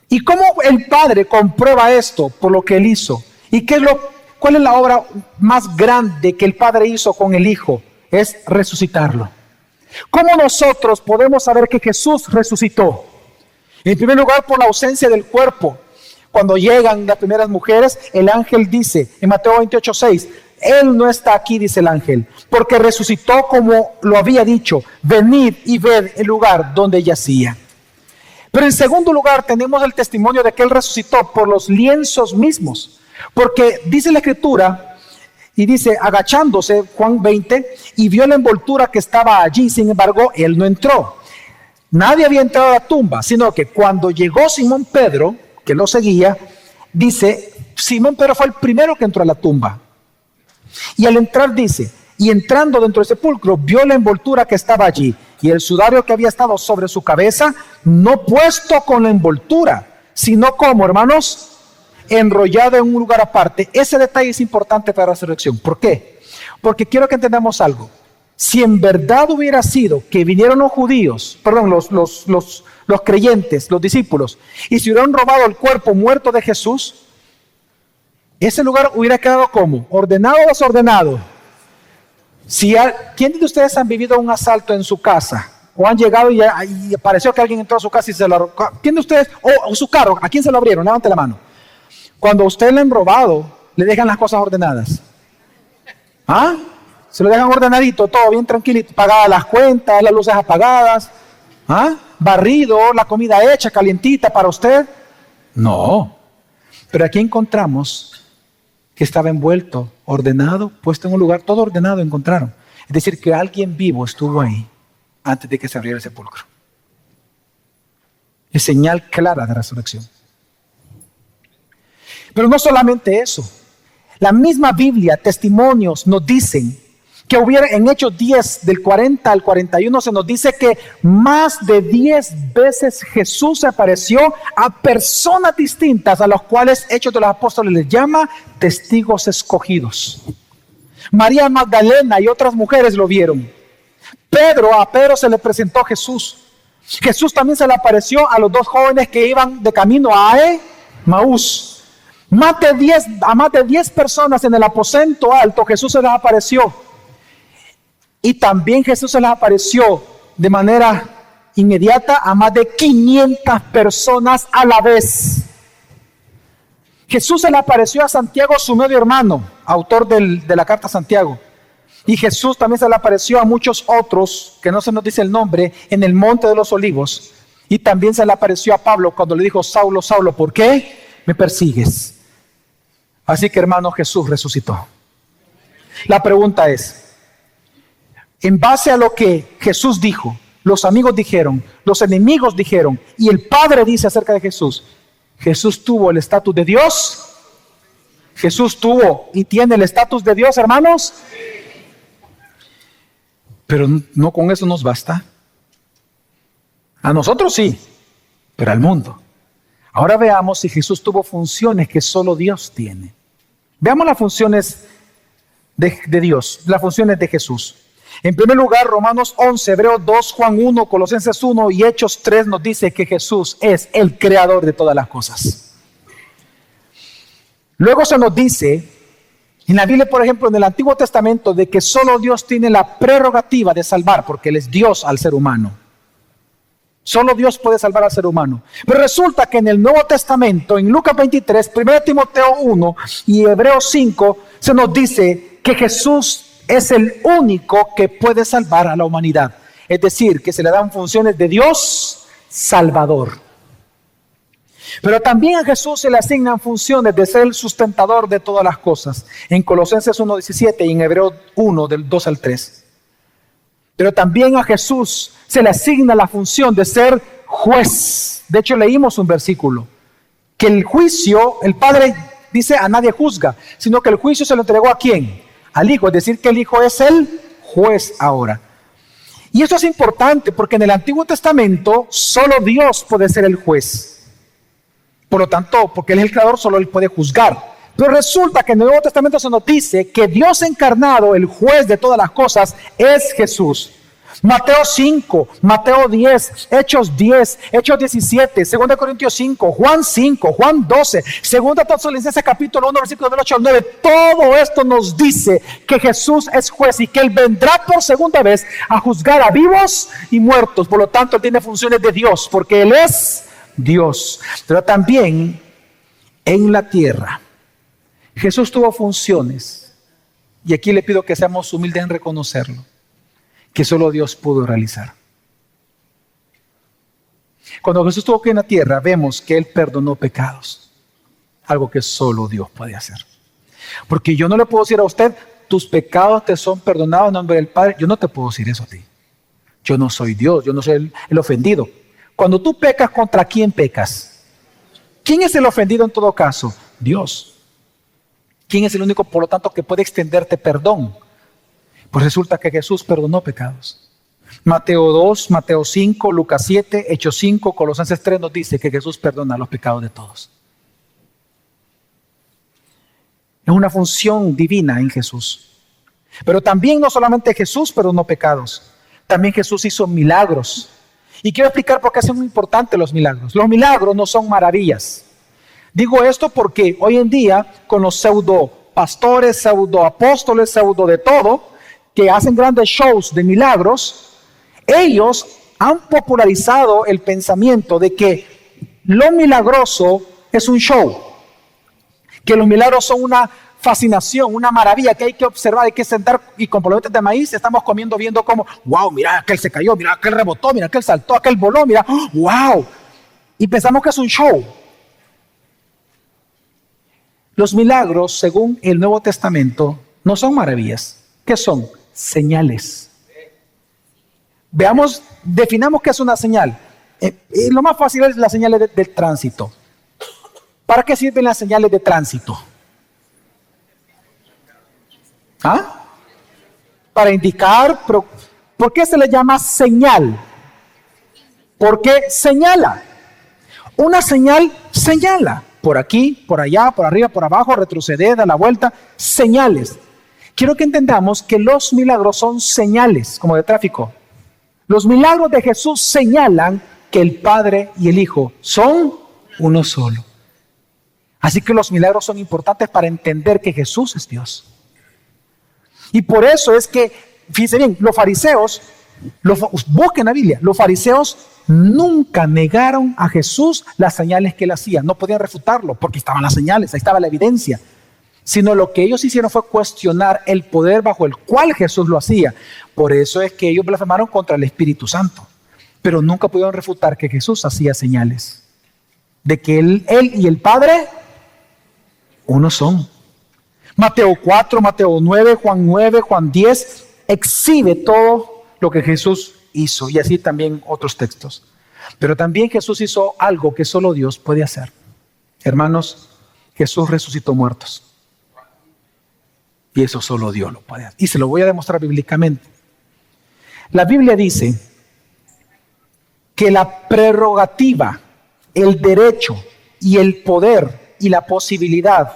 ¿Y cómo el Padre comprueba esto? Por lo que Él hizo. ¿Y cuál es la obra más grande que el Padre hizo con el Hijo? Es resucitarlo. ¿Cómo nosotros podemos saber que Jesús resucitó? En primer lugar, por la ausencia del cuerpo. Cuando llegan las primeras mujeres, el ángel dice en Mateo 28:6, Él no está aquí, dice el ángel, porque resucitó como lo había dicho. Venid y ved el lugar donde yacía. Pero en segundo lugar tenemos el testimonio de que Él resucitó por los lienzos mismos. Porque dice la Escritura, y dice, agachándose, Juan 20, y vio la envoltura que estaba allí, sin embargo, Él no entró. Nadie había entrado a la tumba, sino que cuando llegó Simón Pedro, que lo seguía, dice, Simón Pedro fue el primero que entró a la tumba. Y al entrar dice, y entrando dentro del sepulcro, vio la envoltura que estaba allí, y el sudario que había estado sobre su cabeza, no puesto con la envoltura, sino como, hermanos, enrollado en un lugar aparte. Ese detalle es importante para la resurrección. ¿Por qué? Porque quiero que entendamos algo. Si en verdad hubiera sido que vinieron los judíos, perdón, los creyentes, los discípulos, y se hubieran robado el cuerpo muerto de Jesús, ese lugar hubiera quedado ¿cómo? ¿Ordenado o desordenado? ¿Quién de ustedes han vivido un asalto en su casa? ¿O han llegado y pareció que alguien entró a su casa y se lo... ¿Quién de ustedes? O su carro, ¿a quién se lo abrieron? Levante la mano. Cuando a usted le han robado, le dejan las cosas ordenadas. ¿Ah? Se lo dejan ordenadito, todo bien tranquilito, pagadas las cuentas, las luces apagadas. Barrido, la comida hecha, calientita para usted. No. Pero aquí encontramos que estaba envuelto, ordenado, puesto en un lugar, todo ordenado encontraron. Es decir, que alguien vivo estuvo ahí antes de que se abriera el sepulcro. Es señal clara de resurrección. Pero no solamente eso. La misma Biblia, testimonios nos dicen que hubiera en Hechos 10, del 40 al 41, se nos dice que más de 10 veces Jesús se apareció a personas distintas, a las cuales Hechos de los Apóstoles les llama testigos escogidos. María Magdalena y otras mujeres lo vieron. A Pedro se le presentó Jesús. Jesús también se le apareció a los dos jóvenes que iban de camino a Emaús. A más de 10 personas en el aposento alto Jesús se les apareció. Y también Jesús se les apareció de manera inmediata a más de 500 personas a la vez. Jesús se le apareció a Santiago, su medio hermano, autor de la carta a Santiago. Y Jesús también se le apareció a muchos otros, que no se nos dice el nombre, en el monte de los olivos. Y también se le apareció a Pablo cuando le dijo: Saulo, Saulo, ¿por qué me persigues? Así que, hermano, Jesús resucitó. La pregunta es, en base a lo que Jesús dijo, los amigos dijeron, los enemigos dijeron, y el Padre dice acerca de Jesús, ¿Jesús tuvo el estatus de Dios? ¿Jesús tuvo y tiene el estatus de Dios, hermanos? Pero no con eso nos basta. A nosotros sí, pero al mundo. Ahora veamos si Jesús tuvo funciones que solo Dios tiene. Veamos las funciones de Dios, las funciones de Jesús. En primer lugar, Romanos 11, Hebreos 2, Juan 1, Colosenses 1 y Hechos 3 nos dice que Jesús es el creador de todas las cosas. Luego se nos dice, en la Biblia, por ejemplo, en el Antiguo Testamento, de que solo Dios tiene la prerrogativa de salvar, porque Él es Dios al ser humano. Solo Dios puede salvar al ser humano. Pero resulta que en el Nuevo Testamento, en Lucas 23, 1 Timoteo 1 y Hebreos 5, se nos dice que Jesús es el único que puede salvar a la humanidad. Es decir, que se le dan funciones de Dios Salvador. Pero también a Jesús se le asignan funciones de ser el sustentador de todas las cosas. En Colosenses 1:17 y en Hebreos 1, del 2 al 3. Pero también a Jesús se le asigna la función de ser juez. De hecho, leímos un versículo, que el juicio, el Padre dice, a nadie juzga, sino que el juicio se lo entregó ¿a quién? Al Hijo, es decir, que el Hijo es el juez ahora. Y esto es importante porque en el Antiguo Testamento solo Dios puede ser el juez. Por lo tanto, porque Él es el creador, solo Él puede juzgar. Pero resulta que en el Nuevo Testamento se nos dice que Dios encarnado, el juez de todas las cosas, es Jesús. Mateo 5, Mateo 10, Hechos 10, Hechos 17, 2 Corintios 5, Juan 5, Juan 12, 2 Tesalonicenses capítulo 1, versículos del 8 al 9. Todo esto nos dice que Jesús es juez y que Él vendrá por segunda vez a juzgar a vivos y muertos. Por lo tanto, Él tiene funciones de Dios, porque Él es Dios. Pero también en la tierra Jesús tuvo funciones, y aquí le pido que seamos humildes en reconocerlo, que solo Dios pudo realizar. Cuando Jesús estuvo aquí en la tierra, vemos que Él perdonó pecados, algo que solo Dios puede hacer. Porque yo no le puedo decir a usted, tus pecados te son perdonados en nombre del Padre. Yo no te puedo decir eso a ti. Yo no soy Dios, yo no soy el ofendido. Cuando tú pecas, ¿contra quién pecas? ¿Quién es el ofendido en todo caso? Dios. ¿Quién es el único, por lo tanto, que puede extenderte perdón? Pues resulta que Jesús perdonó pecados. Mateo 2, Mateo 5, Lucas 7, Hechos 5, Colosenses 3 nos dice que Jesús perdona los pecados de todos. Es una función divina en Jesús. Pero también no solamente Jesús perdonó pecados, también Jesús hizo milagros. Y quiero explicar por qué son muy importantes los milagros. Los milagros no son maravillas. Digo esto porque hoy en día, con los pseudo pastores, pseudo apóstoles, pseudo de todo, que hacen grandes shows de milagros, ellos han popularizado el pensamiento de que lo milagroso es un show, que los milagros son una fascinación, una maravilla que hay que observar, hay que sentar y con palomitas de maíz estamos comiendo viendo como, wow, mira, aquel se cayó, mira, aquel rebotó, mira, aquel saltó, aquel voló, mira, wow. Y pensamos que es un show. Los milagros, según el Nuevo Testamento, no son maravillas. ¿Qué son? Señales. Veamos, definamos qué es una señal. Lo más fácil es las señales del tránsito. ¿Para qué sirven las señales de tránsito? ¿Ah? Para indicar, pero ¿por qué se le llama señal? Porque señala. Una señal señala. Por aquí, por allá, por arriba, por abajo, retroceder, dar la vuelta. Señales. Quiero que entendamos que los milagros son señales, como de tráfico. Los milagros de Jesús señalan que el Padre y el Hijo son uno solo. Así que los milagros son importantes para entender que Jesús es Dios. Y por eso es que, fíjense bien, los fariseos, busquen la Biblia, los fariseos nunca negaron a Jesús las señales que él hacía. No podían refutarlo porque estaban las señales, ahí estaba la evidencia. Sino lo que ellos hicieron fue cuestionar el poder bajo el cual Jesús lo hacía. Por eso es que ellos blasfemaron contra el Espíritu Santo. Pero nunca pudieron refutar que Jesús hacía señales. De que él y el Padre, uno son. Mateo 4, Mateo 9, Juan 9, Juan 10, exhibe todo lo que Jesús hizo. Y así también otros textos. Pero también Jesús hizo algo que solo Dios puede hacer. Hermanos, Jesús resucitó muertos. Y eso solo Dios lo puede hacer. Y se lo voy a demostrar bíblicamente. La Biblia dice que la prerrogativa, el derecho y el poder y la posibilidad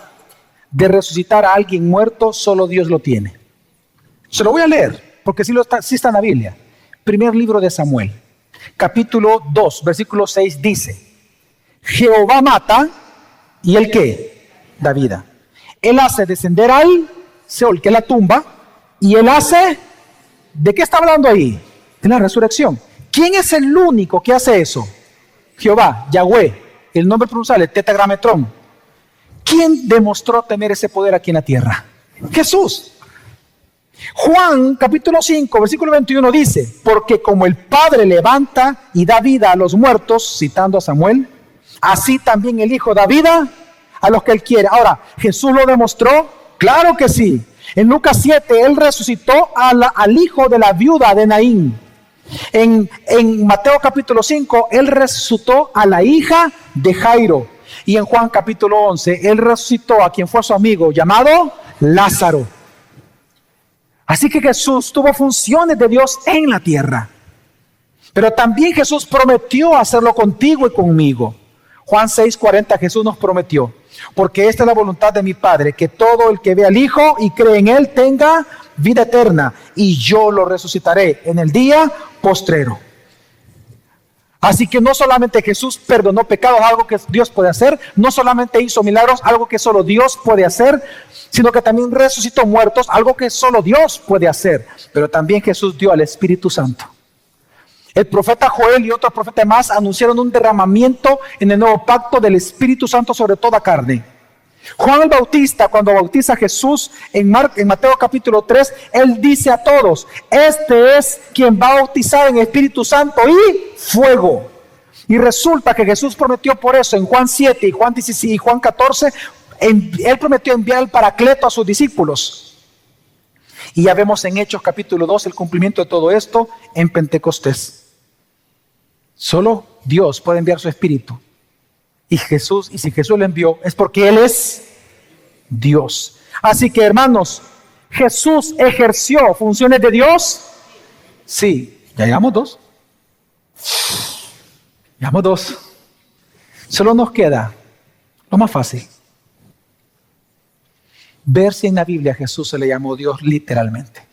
de resucitar a alguien muerto, solo Dios lo tiene. Se lo voy a leer, porque sí está en la Biblia. Primer libro de Samuel, capítulo 2, versículo 6 dice: Jehová mata, ¿y él qué? Da vida. Él hace descender al Seol, que es la tumba, y él hace, ¿de qué está hablando ahí? De la resurrección. ¿Quién es el único que hace eso? Jehová, Yahweh, el nombre pronunciable, Tetragrametrón. ¿Quién demostró tener ese poder aquí en la tierra? Jesús. Juan, capítulo 5, versículo 21 dice: porque como el Padre levanta y da vida a los muertos, citando a Samuel, así también el Hijo da vida a los que Él quiere. Ahora, ¿Jesús lo demostró? Claro que sí. En Lucas 7, Él resucitó al hijo de la viuda de Naín. En Mateo capítulo 5, Él resucitó a la hija de Jairo. Y en Juan capítulo 11, Él resucitó a quien fue su amigo, llamado Lázaro. Así que Jesús tuvo funciones de Dios en la tierra. Pero también Jesús prometió hacerlo contigo y conmigo. Juan 6:40, Jesús nos prometió: porque esta es la voluntad de mi Padre, que todo el que ve al Hijo y cree en Él tenga vida eterna, y yo lo resucitaré en el día postrero. Así que no solamente Jesús perdonó pecados, algo que Dios puede hacer, no solamente hizo milagros, algo que solo Dios puede hacer, sino que también resucitó muertos, algo que solo Dios puede hacer. Pero también Jesús dio al Espíritu Santo. El profeta Joel y otros profetas más anunciaron un derramamiento en el nuevo pacto del Espíritu Santo sobre toda carne. Juan el Bautista, cuando bautiza a Jesús en Mateo capítulo 3, él dice a todos: este es quien va a bautizar en Espíritu Santo y fuego. Y resulta que Jesús prometió por eso en Juan 7 y Juan 16 y Juan 14, él prometió enviar el Paracleto a sus discípulos. Y ya vemos en Hechos capítulo 2 el cumplimiento de todo esto en Pentecostés. Solo Dios puede enviar su Espíritu. Y si Jesús lo envió, es porque Él es Dios. Así que, hermanos, ¿Jesús ejerció funciones de Dios? Sí. Ya llevamos dos. Llevamos dos. Solo nos queda lo más fácil: ver si en la Biblia Jesús se le llamó Dios literalmente.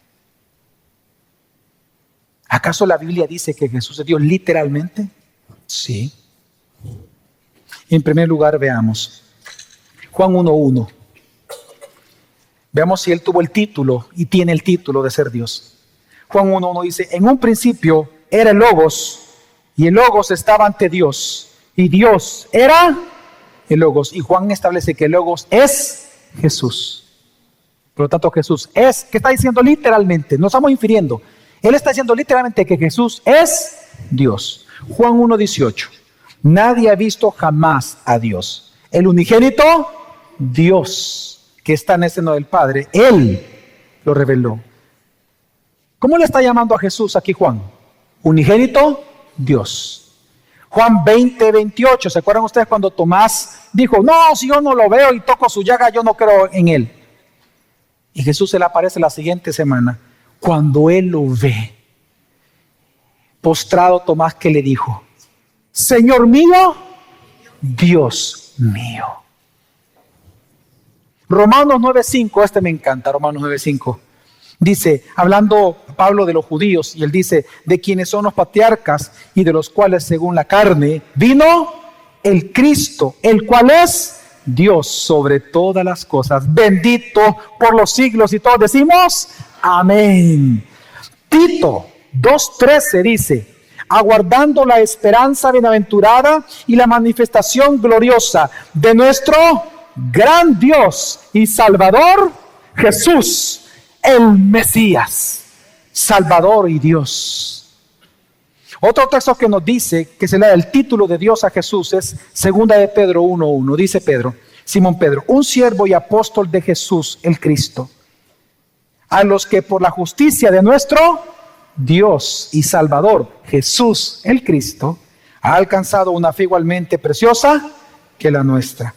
¿Acaso la Biblia dice que Jesús es Dios literalmente? Sí. En primer lugar, veamos Juan 1:1. Veamos si Él tuvo el título y tiene el título de ser Dios. Juan 1:1 dice: en un principio era el Logos, y el Logos estaba ante Dios, y Dios era el Logos. Y Juan establece que el Logos es Jesús. Por lo tanto, Jesús es, ¿qué está diciendo literalmente? No estamos infiriendo. Él está diciendo literalmente que Jesús es Dios. Juan 1:18. Nadie ha visto jamás a Dios. El unigénito, Dios, que está en el seno del Padre, Él lo reveló. ¿Cómo le está llamando a Jesús aquí Juan? Unigénito, Dios. Juan 20:28. ¿Se acuerdan ustedes cuando Tomás dijo, no, si yo no lo veo y toco su llaga, yo no creo en Él? Y Jesús se le aparece la siguiente semana. Cuando Él lo ve, postrado Tomás, ¿qué le dijo? Señor mío, Dios mío. Romanos 9:5, este me encanta, Romanos 9:5. Dice, hablando Pablo de los judíos, y él dice, de quienes son los patriarcas y de los cuales según la carne vino el Cristo, el cual es Dios sobre todas las cosas, bendito por los siglos, y todos decimos, amén. Tito 2:13 dice, aguardando la esperanza bienaventurada y la manifestación gloriosa de nuestro gran Dios y Salvador, Jesús, el Mesías, Salvador y Dios. Otro texto que nos dice que se le da el título de Dios a Jesús es 2 de Pedro 1:1. Dice Pedro, Simón Pedro, un siervo y apóstol de Jesús el Cristo, a los que por la justicia de nuestro Dios y Salvador, Jesús el Cristo, ha alcanzado una fe igualmente preciosa que la nuestra.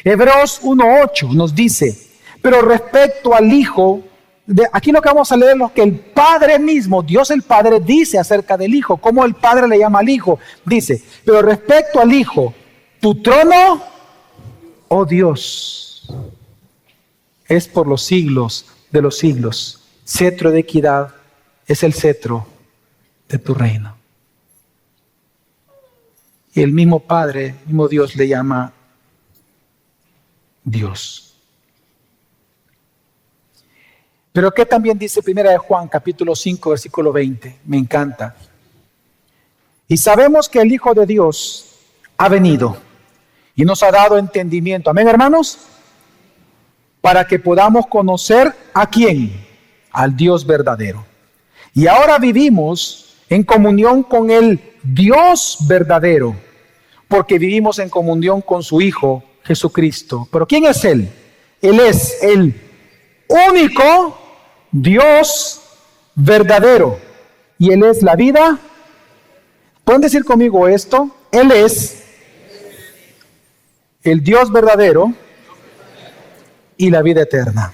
Hebreos 1:8 nos dice, pero respecto al Hijo, aquí lo que vamos a leer es lo que el Padre mismo, Dios el Padre, dice acerca del Hijo, cómo el Padre le llama al Hijo. Dice, pero respecto al Hijo, tu trono, oh Dios, es por los siglos de los siglos. Cetro de equidad es el cetro de tu reino. Y el mismo Padre, el mismo Dios le llama Dios. Pero ¿qué también dice 1 de Juan, capítulo 5, versículo 20? Me encanta. Y sabemos que el Hijo de Dios ha venido y nos ha dado entendimiento. Amén, hermanos. Para que podamos conocer a quién, al Dios verdadero. Y ahora vivimos en comunión con el Dios verdadero, porque vivimos en comunión con su Hijo Jesucristo. ¿Pero quién es Él? Él es el único Dios verdadero. Y Él es la vida. ¿Pueden decir conmigo esto? Él es el Dios verdadero y la vida eterna.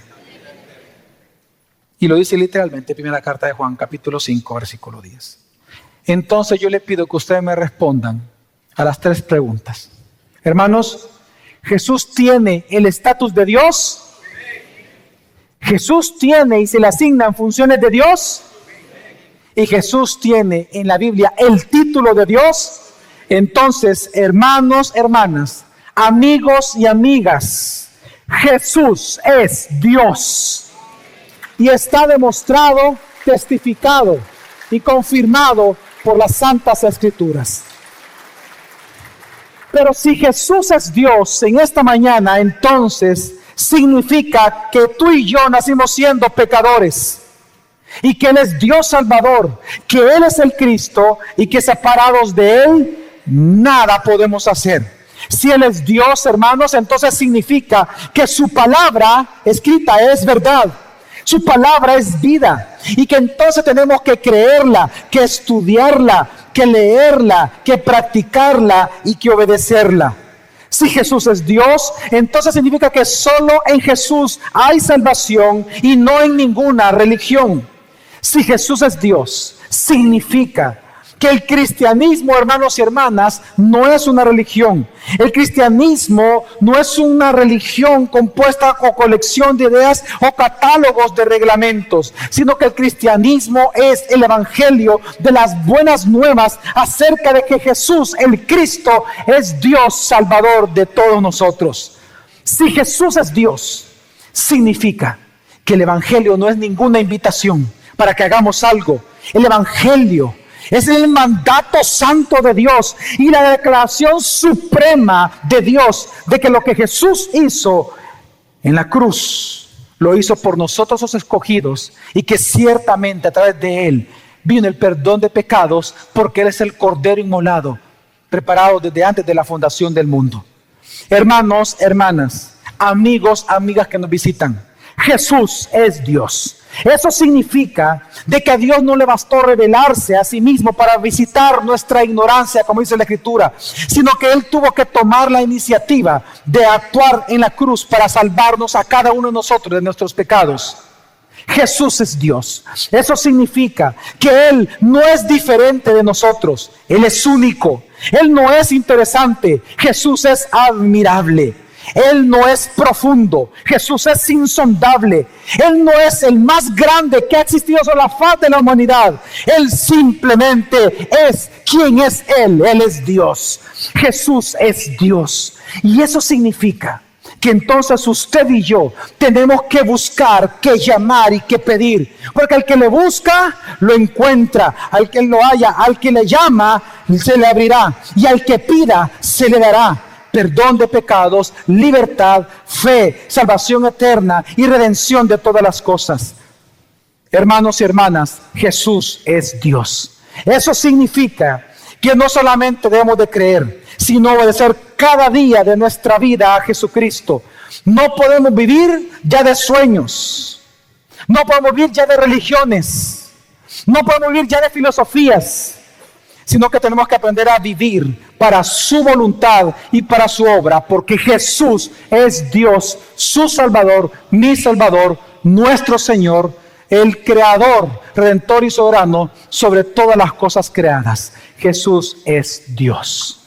Y lo dice literalmente, primera carta de Juan, capítulo 5, versículo 10. Entonces yo le pido que ustedes me respondan a las 3 preguntas. Hermanos, ¿Jesús tiene el estatus de Dios? ¿Jesús tiene y se le asignan funciones de Dios? ¿Y Jesús tiene en la Biblia el título de Dios? Entonces, hermanos, hermanas, amigos y amigas, Jesús es Dios. Y está demostrado, testificado y confirmado por las Santas Escrituras. Pero si Jesús es Dios en esta mañana, entonces significa que tú y yo nacimos siendo pecadores. Y que Él es Dios Salvador, que Él es el Cristo y que separados de Él, nada podemos hacer. Si Él es Dios, hermanos, entonces significa que su palabra escrita es verdad. Su palabra es vida y que entonces tenemos que creerla, que estudiarla, que leerla, que practicarla y que obedecerla. Si Jesús es Dios, entonces significa que solo en Jesús hay salvación y no en ninguna religión. Si Jesús es Dios, significa que el cristianismo, hermanos y hermanas, no es una religión. El cristianismo no es una religión compuesta o colección de ideas o catálogos de reglamentos, sino que el cristianismo es el evangelio de las buenas nuevas acerca de que Jesús, el Cristo, es Dios Salvador de todos nosotros. Si Jesús es Dios, significa que el evangelio no es ninguna invitación para que hagamos algo. El evangelio es el mandato santo de Dios y la declaración suprema de Dios de que lo que Jesús hizo en la cruz lo hizo por nosotros los escogidos, y que ciertamente a través de Él vino el perdón de pecados, porque Él es el Cordero inmolado, preparado desde antes de la fundación del mundo. Hermanos, hermanas, amigos, amigas que nos visitan, Jesús es Dios. Eso significa de que a Dios no le bastó revelarse a sí mismo para visitar nuestra ignorancia, como dice la Escritura, sino que Él tuvo que tomar la iniciativa de actuar en la cruz para salvarnos a cada uno de nosotros de nuestros pecados. Jesús es Dios. Eso significa que Él no es diferente de nosotros. Él es único. Él no es interesante. Jesús es admirable. Él no es profundo. Jesús es insondable. Él no es el más grande que ha existido sobre la faz de la humanidad. Él simplemente es quien es Él. Él es Dios. Jesús es Dios. Y eso significa que entonces usted y yo tenemos que buscar, que llamar y que pedir. Porque al que le busca, lo encuentra. Al que lo halla, al que le llama, se le abrirá. Y al que pida, se le dará perdón de pecados, libertad, fe, salvación eterna y redención de todas las cosas. Hermanos y hermanas, Jesús es Dios. Eso significa que no solamente debemos de creer, sino obedecer cada día de nuestra vida a Jesucristo. No podemos vivir ya de sueños. No podemos vivir ya de religiones. No podemos vivir ya de filosofías, sino que tenemos que aprender a vivir para su voluntad y para su obra, porque Jesús es Dios, su Salvador, mi Salvador, nuestro Señor, el Creador, Redentor y Soberano sobre todas las cosas creadas. Jesús es Dios.